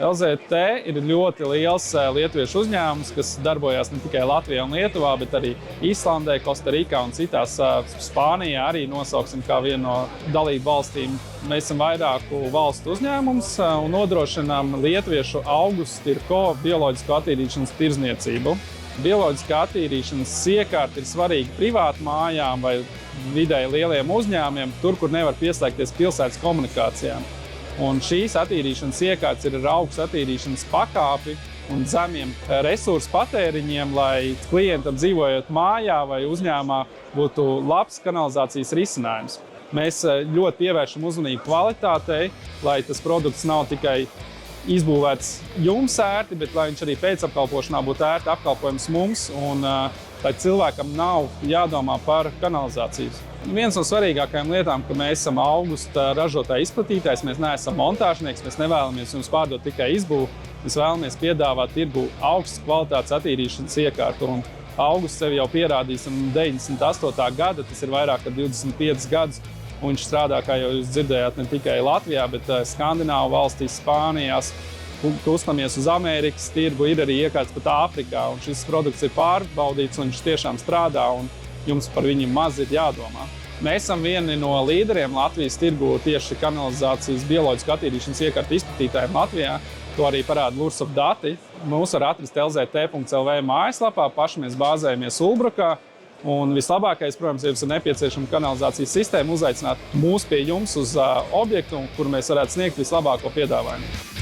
LZT ir ļoti liels lietuviešu uzņēmums, kas darbojas ne tikai Latvijā un Lietuvā, bet arī Īslandē, Kostarikā un citās. Spānijā arī nosauksim kā vienu no dalību valstīm. Mēs esam vairāku valstu uzņēmums un nodrošinām lietuviešu augus tirko bioloģisko attīrīšanas tirdzniecību. Bioloģiskā attīrīšanas iekārta ir svarīga privātu mājām vai vidēji lieliem uzņēmumiem, tur, kur nevar pieslēgties pilsētas komunikācijām. Un šīs attīrīšanas iekārtas ir ar augstu attīrīšanas pakāpi un zemiem resursu patēriņiem, lai klientam dzīvojot mājā vai uzņēmumā būtu labs kanalizācijas risinājums. Mēs ļoti pievēršam uzmanību kvalitātei, lai tas produkts nav tikai izbūvēts jums ērti, bet lai viņš arī pēcapkalpošanā būtu ērti apkalpojums mums un lai cilvēkam nav jādomā par kanalizācijas. Viens no svarīgākajām lietām, ka mēs esam augusta ražotāja izplatītājs, mēs neesam montāžnieks, mēs nevēlamies jums pārdot tikai izbūvi, mēs vēlamies piedāvāt tirgu augstas kvalitātes attīrīšanas iekārtu. Un augusts sevi jau pierādījis 98. gada, tas ir vairāk kā 25 gadus. Un viņš strādā, kā jau jūs dzirdējāt, ne tikai Latvijā, bet Skandināvu valstīs, Spānijās. Kustamies uz Amerikas tirgu, ir arī iekārts pat Āfrikā. Un šis produkts ir pārbaudīts un viņš tiešām strādā un jums par viņu maz ir jādomā. Mēs esam vieni no līderiem Latvijas tirgu tieši kanalizācijas bioloģisku attīrīšanas iekārtu izplatītājiem Latvijā. To arī parāda Lursop dati. Mūs var atrast lzt.lv mājaslapā, paši mēs bāzējamies Ulbrukā. Un vislabākais, protams, ja jums ir nepieciešama kanalizācijas sistēma, uzaicināt mūs pie jums uz objektu, kur mēs varētu sniegt vislabāko piedāvājumu.